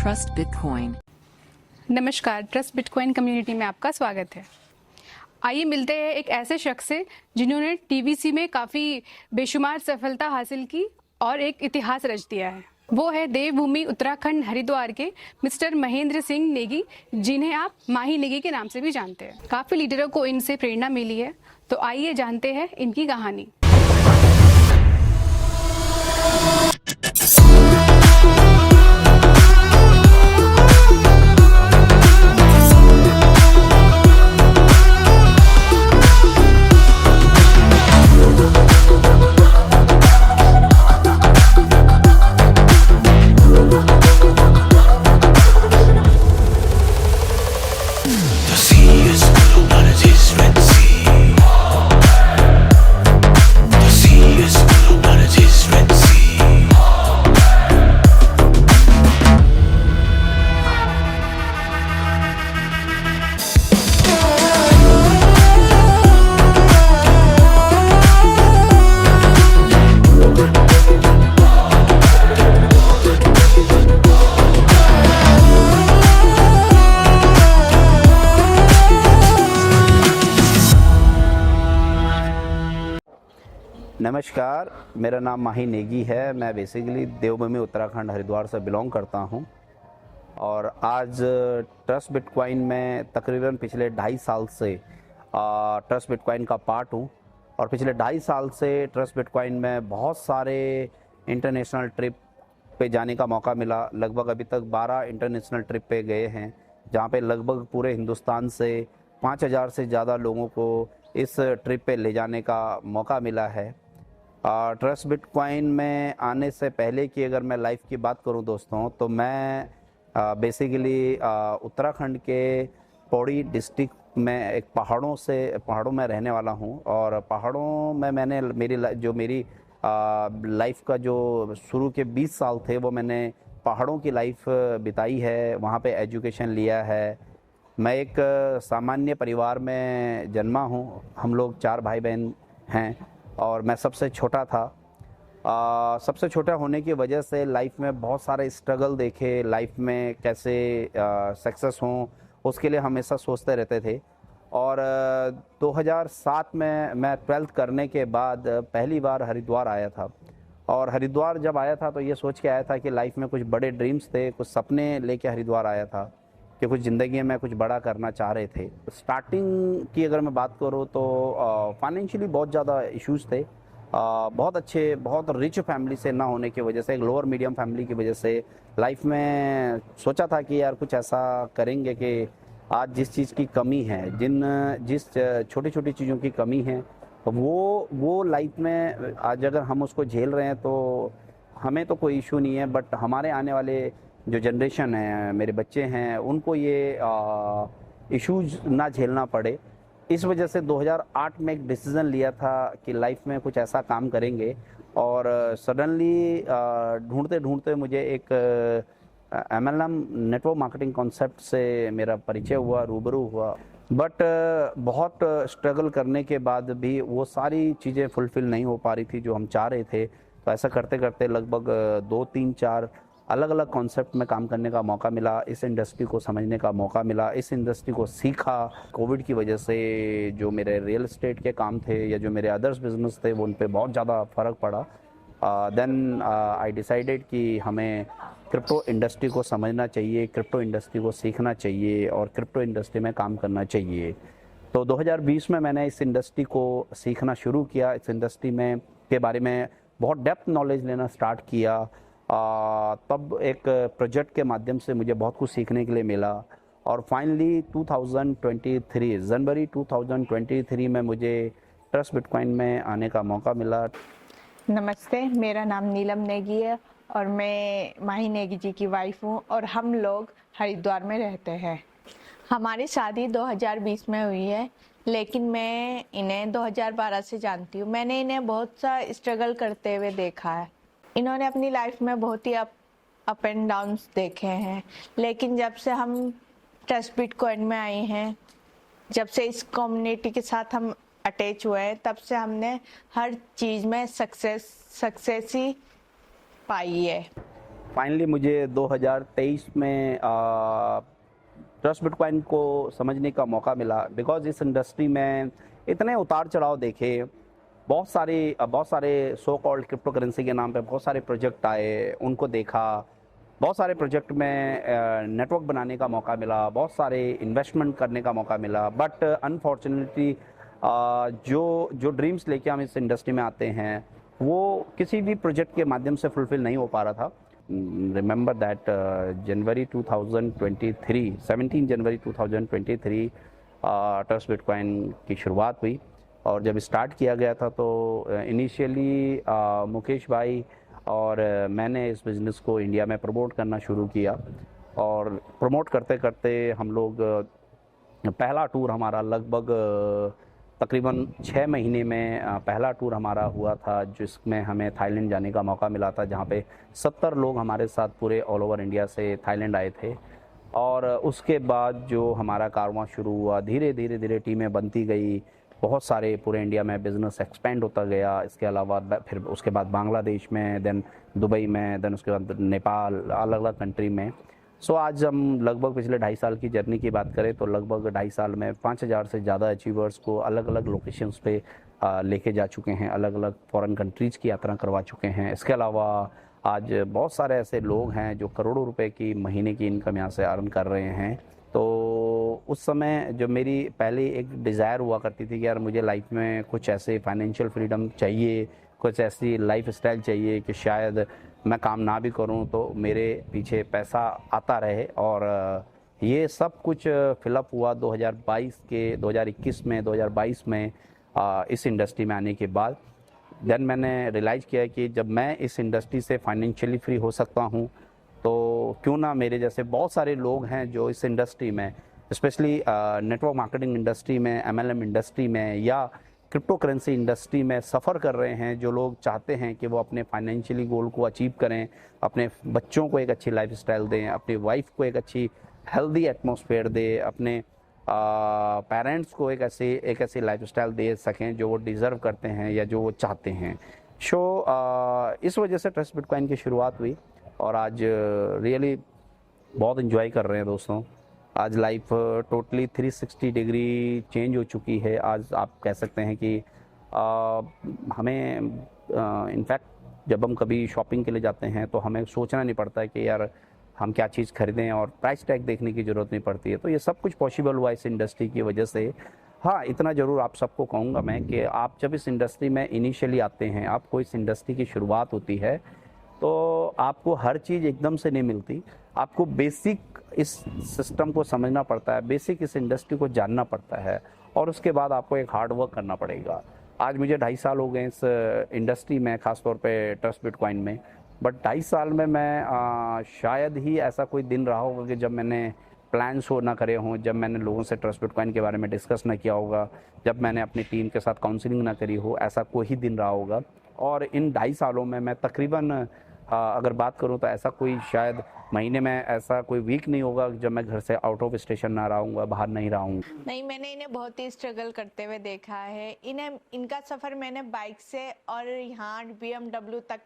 Trust Bitcoin। नमस्कार, trust bitcoin community में आपका स्वागत है। आइए मिलते हैं एक ऐसे शख्स से जिन्होंने टीवीसी में काफ़ी बेशुमार सफलता हासिल की और एक इतिहास रच दिया है। वो है देवभूमि उत्तराखंड हरिद्वार के मिस्टर महेंद्र सिंह नेगी, जिन्हें आप माही नेगी के नाम से भी जानते हैं। काफ़ी लीडरों को इनसे प्रेरणा मिली है, तो आइए जानते हैं इनकी कहानी। नमस्कार, मेरा नाम माही नेगी है। मैं बेसिकली देवभूमि उत्तराखंड हरिद्वार से बिलोंग करता हूं और आज ट्रस्ट बिटकॉइन में तकरीबन पिछले 2.5 साल से ट्रस्ट बिटकॉइन का पार्ट हूं और पिछले 2.5 साल से ट्रस्ट बिटकॉइन में बहुत सारे इंटरनेशनल ट्रिप पे जाने का मौका मिला। लगभग अभी तक 12 इंटरनेशनल ट्रिप पे गए हैं, जहां पे लगभग पूरे हिंदुस्तान से 5,000 से ज़्यादा लोगों को इस ट्रिप पे ले जाने का मौका मिला है। ट्रस्ट बिटकॉइन में आने से पहले की अगर मैं लाइफ की बात करूं दोस्तों, तो मैं बेसिकली उत्तराखंड के पौड़ी डिस्ट्रिक्ट में एक पहाड़ों में रहने वाला हूं और पहाड़ों में मैंने मेरी लाइफ का जो शुरू के 20 साल थे वो मैंने पहाड़ों की लाइफ बिताई है। वहां पे एजुकेशन लिया है। मैं एक सामान्य परिवार में जन्मा हूं। हम लोग 4 भाई बहन हैं और मैं सबसे छोटा था। सबसे छोटा होने की वजह से लाइफ में बहुत सारे स्ट्रगल देखे, लाइफ में कैसे सक्सेस हों उसके लिए हमेशा सोचते रहते थे। और 2007 में मैं 12th करने के बाद पहली बार हरिद्वार आया था और हरिद्वार जब आया था तो ये सोच के आया था कि लाइफ में कुछ बड़े ड्रीम्स थे, कुछ सपने लेके हरिद्वार आया था कि कुछ ज़िंदगी में कुछ बड़ा करना चाह रहे थे। स्टार्टिंग की अगर मैं बात करूँ तो फाइनेंशियली बहुत ज़्यादा इश्यूज़ थे। बहुत रिच फैमिली से ना होने की वजह से, एक लोअर मीडियम फैमिली की वजह से लाइफ में सोचा था कि यार कुछ ऐसा करेंगे कि आज जिस चीज़ की कमी है, जिस छोटी छोटी चीज़ों की कमी है, वो लाइफ में आज अगर हम उसको झेल रहे हैं तो हमें तो कोई इशू नहीं है, बट हमारे आने वाले जो जनरेशन है, मेरे बच्चे हैं, उनको ये इश्यूज ना झेलना पड़े। इस वजह से 2008 में एक डिसीज़न लिया था कि लाइफ में कुछ ऐसा काम करेंगे और सडनली ढूंढते ढूंढते मुझे एक MLM नेटवर्क मार्केटिंग कॉन्सेप्ट से मेरा परिचय हुआ, रूबरू हुआ। बट बहुत स्ट्रगल करने के बाद भी वो सारी चीज़ें फुलफ़िल नहीं हो पा रही थी जो हम चाह रहे थे। तो ऐसा करते करते लगभग 2-3-4 अलग अलग कॉन्सेप्ट में काम करने का मौका मिला, इस इंडस्ट्री को समझने का मौका मिला, इस इंडस्ट्री को सीखा। कोविड की वजह से जो मेरे रियल एस्टेट के काम थे या जो मेरे अदर्स बिजनेस थे वो उन पे बहुत ज़्यादा फ़र्क पड़ा। देन आई डिसाइडेड कि हमें क्रिप्टो इंडस्ट्री को समझना चाहिए, क्रिप्टो इंडस्ट्री को सीखना चाहिए और क्रिप्टो इंडस्ट्री में काम करना चाहिए। तो 2020 में मैंने इस इंडस्ट्री को सीखना शुरू किया। इस इंडस्ट्री में के बारे में बहुत डेप्थ नॉलेज लेना स्टार्ट किया। तब एक प्रोजेक्ट के माध्यम से मुझे बहुत कुछ सीखने के लिए मिला और फाइनली 2023 जनवरी 2023 में मुझे ट्रस्ट बिटकॉइन में आने का मौका मिला। नमस्ते, मेरा नाम नीलम नेगी है और मैं माही नेगी जी की वाइफ हूँ और हम लोग हरिद्वार में रहते हैं। हमारी शादी 2020 में हुई है, लेकिन मैं इन्हें 2012 से जानती हूँ। मैंने इन्हें बहुत सा स्ट्रगल करते हुए देखा है। इन्होंने अपनी लाइफ में बहुत ही अप एंड डाउन्स देखे हैं, लेकिन जब से हम ट्रस्ट बिटकॉइन में आए हैं, जब से इस कम्युनिटी के साथ हम अटैच हुए हैं, तब से हमने हर चीज़ में सक्सेस ही पाई है। फाइनली मुझे 2023 में ट्रस्ट बिटकॉइन को समझने का मौका मिला, बिकॉज इस इंडस्ट्री में इतने उतार चढ़ाव देखे, बहुत सारे सो कॉल्ड क्रिप्टो करेंसी के नाम पे बहुत सारे प्रोजेक्ट आए, उनको देखा, बहुत सारे प्रोजेक्ट में नेटवर्क बनाने का मौका मिला, बहुत सारे इन्वेस्टमेंट करने का मौका मिला, बट अनफॉर्चुनेटली जो ड्रीम्स लेके हम इस इंडस्ट्री में आते हैं वो किसी भी प्रोजेक्ट के माध्यम से फुलफिल नहीं हो पा रहा था। Remember that January 2023 17 January 2023 trust bitcoin की शुरुआत हुई, और जब स्टार्ट किया गया था तो इनिशियली मुकेश भाई और मैंने इस बिज़नेस को इंडिया में प्रमोट करना शुरू किया, और प्रमोट करते करते हम लोग पहला टूर हमारा लगभग तकरीबन 6 महीने में पहला टूर हमारा हुआ था, जिसमें हमें थाईलैंड जाने का मौका मिला था, जहाँ पे 70 लोग हमारे साथ पूरे ऑल ओवर इंडिया से थाईलैंड आए थे। और उसके बाद जो हमारा कारवां शुरू हुआ, धीरे धीरे टीमें बनती गई, बहुत सारे पूरे इंडिया में बिज़नेस एक्सपेंड होता गया। इसके अलावा फिर उसके बाद बांग्लादेश में, देन दुबई में, देन उसके बाद नेपाल, अलग अलग कंट्री में। सो आज हम लगभग पिछले 2.5 साल की जर्नी की बात करें तो लगभग 2.5 साल में 5000 से ज़्यादा अचीवर्स को अलग अलग लोकेशंस पे लेके जा चुके हैं, अलग अलग फॉरेन कंट्रीज़ की यात्रा करवा चुके हैं। इसके अलावा आज बहुत सारे ऐसे लोग हैं जो करोड़ों रुपए की महीने की इनकम यहाँ से अर्न कर रहे हैं। तो उस समय जो मेरी पहले एक डिज़ायर हुआ करती थी कि यार मुझे लाइफ में कुछ ऐसे फाइनेंशियल फ्रीडम चाहिए, कुछ ऐसी लाइफ स्टाइल चाहिए कि शायद मैं काम ना भी करूं तो मेरे पीछे पैसा आता रहे, और ये सब कुछ फिलअप हुआ 2021 में 2022 में इस इंडस्ट्री में आने के बाद। देन मैंने रियलाइज़ किया कि जब मैं इस इंडस्ट्री से फाइनेंशियली फ्री हो सकता हूं तो क्यों ना मेरे जैसे बहुत सारे लोग हैं जो इस इंडस्ट्री में, स्पेशली नेटवर्क मार्केटिंग इंडस्ट्री में, MLM इंडस्ट्री में या क्रिप्टो करेंसी इंडस्ट्री में सफ़र कर रहे हैं, जो लोग चाहते हैं कि वो अपने फाइनेंशियली गोल को अचीव करें, अपने बच्चों को एक अच्छी लाइफस्टाइल दें, अपनी वाइफ को एक अच्छी हेल्दी एटमॉस्फेयर दें, अपने पेरेंट्स को एक ऐसी लाइफस्टाइल दे सकें जो वो डिज़र्व करते हैं या जो वो चाहते हैं। इस वजह से ट्रस्ट बिटकॉइन की शुरुआत हुई, और आज रियली बहुत इन्जॉय कर रहे हैं दोस्तों। आज लाइफ टोटली 360 डिग्री चेंज हो चुकी है। आज आप कह सकते हैं कि हमें इनफैक्ट जब हम कभी शॉपिंग के लिए जाते हैं तो हमें सोचना नहीं पड़ता है कि यार हम क्या चीज़ खरीदें, और प्राइस टैग देखने की ज़रूरत नहीं पड़ती है। तो ये सब कुछ पॉसिबल हुआ इस इंडस्ट्री की वजह से। हाँ, इतना ज़रूर आप सबको कहूँगा मैं कि आप जब इस इंडस्ट्री में इनिशियली आते हैं, आपको इस इंडस्ट्री की शुरुआत होती है, तो आपको हर चीज़ एकदम से नहीं मिलती। आपको बेसिक इस सिस्टम को समझना पड़ता है, बेसिक इस इंडस्ट्री को जानना पड़ता है, और उसके बाद आपको एक हार्ड वर्क करना पड़ेगा। आज मुझे 2.5 साल हो गए इस इंडस्ट्री में, ख़ासतौर पे ट्रस्ट बिटकॉइन में, बट 2.5 साल में मैं शायद ही ऐसा कोई दिन रहा होगा कि जब मैंने प्लान शो ना करे हों, जब मैंने लोगों से ट्रस्ट बिटकॉइन के बारे में डिस्कस ना किया होगा, जब मैंने अपनी टीम के साथ काउंसलिंग ना करी हो, ऐसा कोई ही दिन रहा होगा। और इन 2.5 सालों में मैं तकरीबन अगर बात करूं तो ऐसा कोई शायद महीने में ऐसा कोई वीक नहीं होगा जब मैं घर से आउट ऑफ स्टेशन ना रहा हूँ, बाहर नहीं रहा हूँ। नहीं, मैंने इन्हें बहुत ही स्ट्रगल करते हुए देखा है। इनका सफ़र मैंने बाइक से और यहाँ BMW तक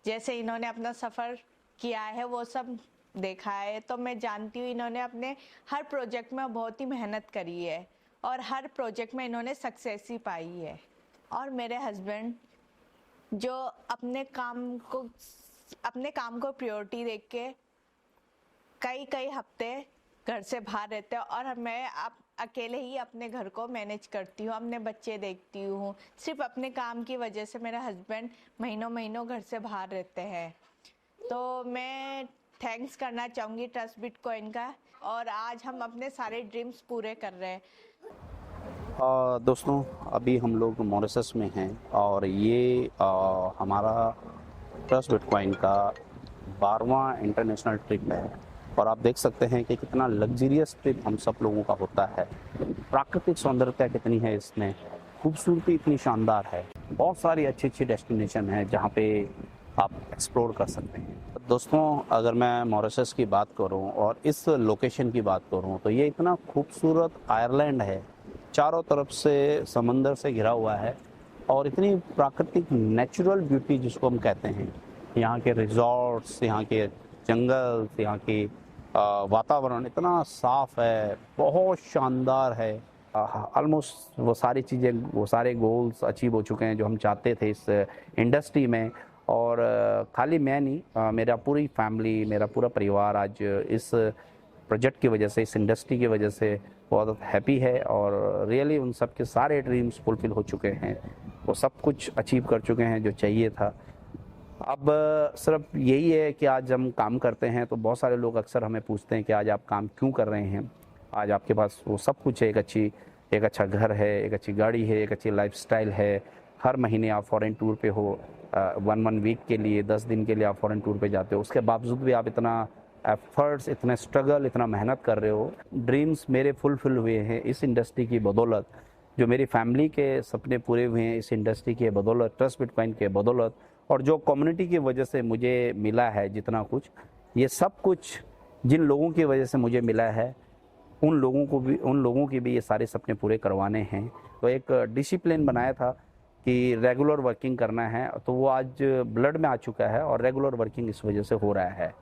जैसे इन्होंने अपना सफ़र किया है वो सब देखा है। तो मैं जानती हूँ इन्होंने अपने हर प्रोजेक्ट में बहुत ही मेहनत करी है, और हर प्रोजेक्ट में इन्होंने सक्सेस ही पाई है। और मेरे हस्बैंड जो अपने काम को प्रायोरिटी देख के कई हफ्ते घर से बाहर रहते हैं, और मैं अकेले ही अपने घर को मैनेज करती हूँ, अपने बच्चे देखती हूँ। सिर्फ अपने काम की वजह से मेरा हस्बैंड महीनों घर से बाहर रहते हैं। तो मैं थैंक्स करना चाहूँगी ट्रस्ट बिटकॉइन का, और आज हम अपने सारे ड्रीम्स पूरे कर रहे हैं। दोस्तों, अभी हम लोग मॉरिशस में हैं, और ये हमारा ट्रस्ट बिटकॉइन का 12वां इंटरनेशनल ट्रिप है, और आप देख सकते हैं कि कितना लग्जरियस ट्रिप हम सब लोगों का होता है। प्राकृतिक सौंदर्यता कितनी है इसमें, खूबसूरती इतनी शानदार है, बहुत सारी अच्छी डेस्टिनेशन है जहाँ पे आप एक्सप्लोर कर सकते हैं। दोस्तों, अगर मैं मॉरिशस की बात करूँ और इस लोकेशन की बात करूँ तो ये इतना खूबसूरत आयरलैंड है, चारों तरफ से समंदर से घिरा हुआ है, और इतनी प्राकृतिक नेचुरल ब्यूटी जिसको हम कहते हैं यहाँ के रिजॉर्ट्स, यहाँ के जंगल, यहाँ की वातावरण इतना साफ है, बहुत शानदार है। ऑलमोस्ट वो सारी चीज़ें, वो सारे गोल्स अचीव हो चुके हैं जो हम चाहते थे इस इंडस्ट्री में। और खाली मैं नहीं, मेरा पूरी फैमिली, मेरा पूरा परिवार आज इस प्रोजेक्ट की वजह से, इस इंडस्ट्री की वजह से बहुत हैप्पी है। और रियली उन सब के सारे ड्रीम्स फुलफिल हो चुके हैं, वो सब कुछ अचीव कर चुके हैं जो चाहिए था। अब सिर्फ यही है कि आज हम काम करते हैं तो बहुत सारे लोग अक्सर हमें पूछते हैं कि आज आप काम क्यों कर रहे हैं। आज आपके पास वो सब कुछ है, एक अच्छा घर है, एक अच्छी गाड़ी है, एक अच्छी लाइफस्टाइल है। हर महीने आप फॉरेन टूर पे हो, 1 वीक के लिए, 10 दिन के लिए आप फॉरेन टूर पे जाते हो। उसके बावजूद भी आप इतना एफर्ट्स, इतना स्ट्रगल, इतना मेहनत कर रहे हो। ड्रीम्स मेरे फुलफिल हुए हैं इस इंडस्ट्री की बदौलत। जो मेरी फैमिली के सपने पूरे हुए हैं इस इंडस्ट्री के बदौलत, ट्रस्ट बिटकॉइन के बदौलत। और जो कम्युनिटी की वजह से मुझे मिला है जितना कुछ, ये सब कुछ जिन लोगों की वजह से मुझे मिला है, उन लोगों की भी ये सारे सपने पूरे करवाने हैं। तो एक डिसिप्लिन बनाया था कि रेगुलर वर्किंग करना है, तो वो आज ब्लड में आ चुका है और रेगुलर वर्किंग इस वजह से हो रहा है।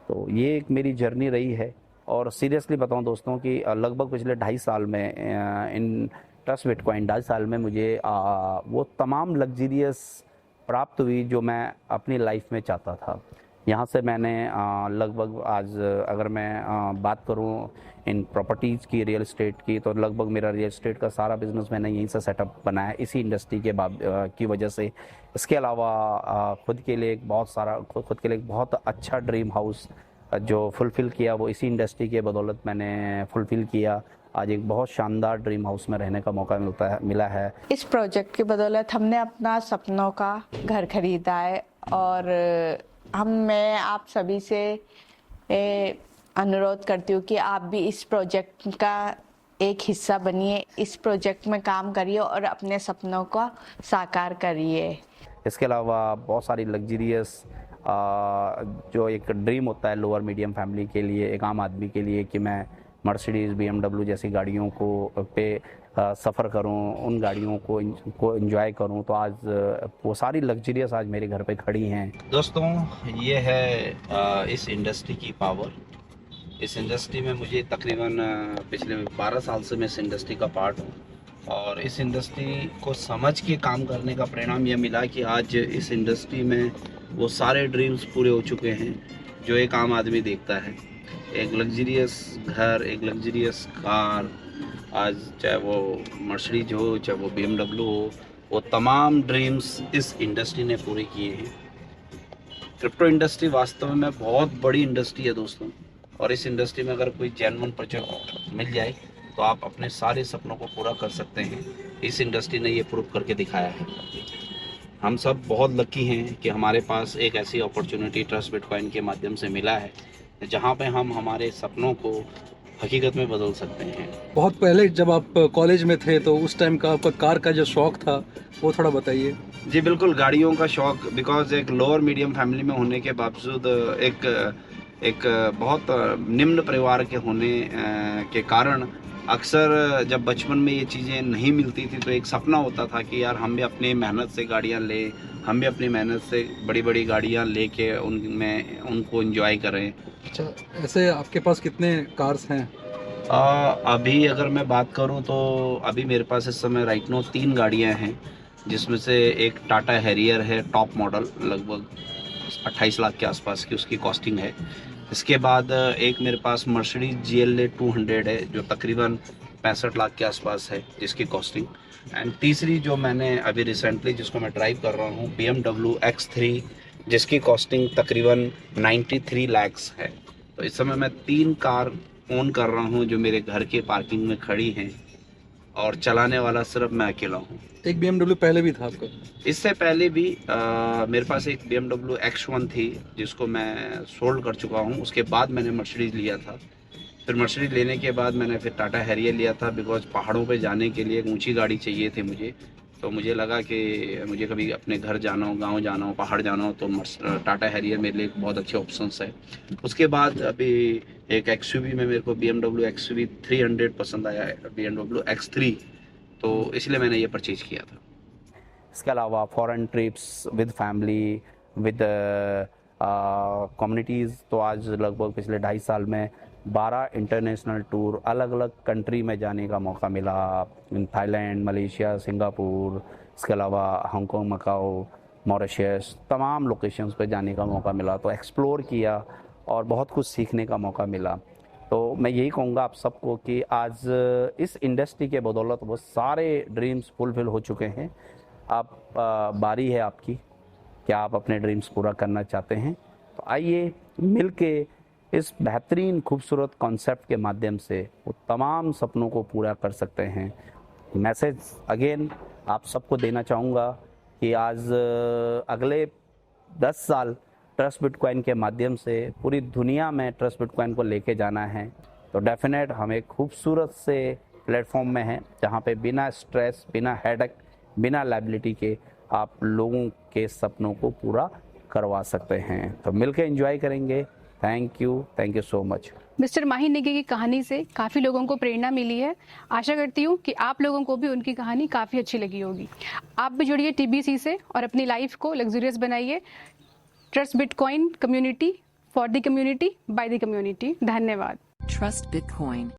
तो ये एक मेरी जर्नी रही है। और सीरियसली बताऊं दोस्तों कि लगभग पिछले 2.5 साल में इन ट्रस्ट बिटकॉइन 2.5 साल में मुझे वो तमाम लग्जरियस प्राप्त हुई जो मैं अपनी लाइफ में चाहता था। यहाँ से मैंने लगभग आज अगर मैं बात करूँ इन प्रॉपर्टीज़ की, रियल एस्टेट की, तो लगभग मेरा रियल एस्टेट का सारा बिजनेस मैंने यहीं से सेटअप बनाया इसी इंडस्ट्री की वजह से। इसके अलावा खुद के लिए एक बहुत अच्छा ड्रीम हाउस जो फुलफ़िल किया, वो इसी इंडस्ट्री के बदौलत मैंने फुलफ़िल किया। आज एक बहुत शानदार ड्रीम हाउस में रहने का मौका मिला है। इस प्रोजेक्ट की बदौलत हमने अपना सपनों का घर खरीदा है और मैं आप सभी से अनुरोध करती हूँ कि आप भी इस प्रोजेक्ट का एक हिस्सा बनिए, इस प्रोजेक्ट में काम करिए और अपने सपनों को साकार करिए। इसके अलावा बहुत सारी लग्जरियस जो एक ड्रीम होता है लोअर मीडियम फैमिली के लिए, एक आम आदमी के लिए, कि मैं मर्सिडीज़, BMW जैसी गाड़ियों पे सफ़र करूं, उन गाड़ियों को एंजॉय करूं, तो आज वो सारी लग्जरियस आज मेरे घर पे खड़ी हैं। दोस्तों, ये है इस इंडस्ट्री की पावर। इस इंडस्ट्री में मुझे तकरीबन पिछले 12 साल से मैं इस इंडस्ट्री का पार्ट हूँ। और इस इंडस्ट्री को समझ के काम करने का परिणाम यह मिला कि आज इस इंडस्ट्री में वो सारे ड्रीम्स पूरे हो चुके हैं जो एक आम आदमी देखता है। एक लग्जरियस घर, एक लग्जरियस कार, आज चाहे वो मर्सिडीज हो, चाहे वो BMW हो, वो तमाम ड्रीम्स इस इंडस्ट्री ने पूरे किए हैं। क्रिप्टो इंडस्ट्री वास्तव में बहुत बड़ी इंडस्ट्री है दोस्तों। और इस इंडस्ट्री में अगर कोई जेन्युइन प्रोजेक्ट मिल जाए तो आप अपने सारे सपनों को पूरा कर सकते हैं। इस इंडस्ट्री ने ये प्रूव करके दिखाया है। हम सब बहुत लकी हैं कि हमारे पास एक ऐसी अपॉर्चुनिटी ट्रस्ट बिटकॉइन के माध्यम से मिला है जहाँ पे हम हमारे सपनों को हकीकत में बदल सकते हैं। बहुत पहले जब आप कॉलेज में थे तो उस टाइम का आपका कार का जो शौक था वो थोड़ा बताइए। जी बिल्कुल, गाड़ियों का शौक, बिकॉज एक लोअर मीडियम फैमिली में होने के बावजूद एक बहुत निम्न परिवार के होने के कारण अक्सर जब बचपन में ये चीज़ें नहीं मिलती थी तो एक सपना होता था कि यार हम भी अपनी मेहनत से गाड़ियाँ लें, हम भी अपनी मेहनत से बड़ी बड़ी गाड़ियाँ लेके उनमें उनको एंजॉय करें। अच्छा, ऐसे आपके पास कितने कार्स हैं? अभी अगर मैं बात करूं तो अभी मेरे पास इस समय राइट नो 3 गाड़ियां हैं, जिसमें से एक टाटा हैरियर है, टॉप मॉडल, लगभग 28 लाख के आसपास की उसकी कॉस्टिंग है। इसके बाद एक मेरे पास मर्सिडीज GLA 200 है जो तकरीबन 65 लाख के आसपास है जिसकी कॉस्टिंग। एंड तीसरी जो मैंने अभी रिसेंटली जिसको मैं ड्राइव कर रहा हूँ, BMW X3, जिसकी कॉस्टिंग तकरीबन 93 लाख्स है। तो इस समय मैं 3 कार ओन कर रहा हूँ जो मेरे घर के पार्किंग में खड़ी हैं और चलाने वाला सिर्फ मैं अकेला हूँ। एक BMW पहले भी था आपका? इससे पहले भी मेरे पास एक BMW X1 थी जिसको मैं सोल्ड कर चुका हूँ। उसके बाद मैंने मर्सिडीज लिया था। फिर मर्सिडीज लेने के बाद मैंने फिर टाटा हैरियर लिया था, बिकॉज पहाड़ों पे जाने के लिए एक ऊंची गाड़ी चाहिए थी मुझे। तो मुझे लगा कि मुझे कभी अपने घर जाना हो, गांव जाना हो, पहाड़ जाना हो, तो टाटा हैरियर मेरे लिए एक बहुत अच्छे ऑप्शंस है। उसके बाद अभी एक XUV में मेरे को BMW XUV 300 पसंद आया है, BMW X3, तो इसलिए मैंने ये परचेज किया था। इसके अलावा foreign trips with family, with communities. तो आज लगभग पिछले 2.5 साल में 12 इंटरनेशनल टूर अलग अलग कंट्री में जाने का मौका मिला। इन थाईलैंड, मलेशिया, सिंगापुर, इसके अलावा हांगकांग, मकाओ, मॉरिशस, तमाम लोकेशंस पे जाने का मौका मिला। तो एक्सप्लोर किया और बहुत कुछ सीखने का मौका मिला। तो मैं यही कहूँगा आप सबको कि आज इस इंडस्ट्री के बदौलत वो सारे ड्रीम्स फुलफिल हो चुके हैं। अब बारी है आपकी, क्या आप अपने ड्रीम्स पूरा करना चाहते हैं? तो आइए मिलके इस बेहतरीन खूबसूरत कॉन्सेप्ट के माध्यम से वो तमाम सपनों को पूरा कर सकते हैं। मैसेज अगेन आप सबको देना चाहूँगा कि आज अगले 10 साल ट्रस्ट बिटकॉइन के माध्यम से पूरी दुनिया में ट्रस्ट बिटकॉइन को लेके जाना है। तो डेफिनेट हम एक खूबसूरत से प्लेटफॉर्म में हैं जहाँ पे बिना स्ट्रेस, बिना हेडेक, बिना लायबिलिटी के आप लोगों के सपनों को पूरा करवा सकते हैं। तो मिलकर एंजॉय करेंगे। Thank you so much. Mister Mahi Negi की कहानी से काफ़ी लोगों को प्रेरणा मिली है। आशा करती हूँ कि आप लोगों को भी उनकी कहानी काफ़ी अच्छी लगी होगी। आप भी जुड़िए TBC से और अपनी लाइफ को लग्जरियस बनाइए। Trust bitcoin community, for the community, by the community. धन्यवाद। Trust Bitcoin.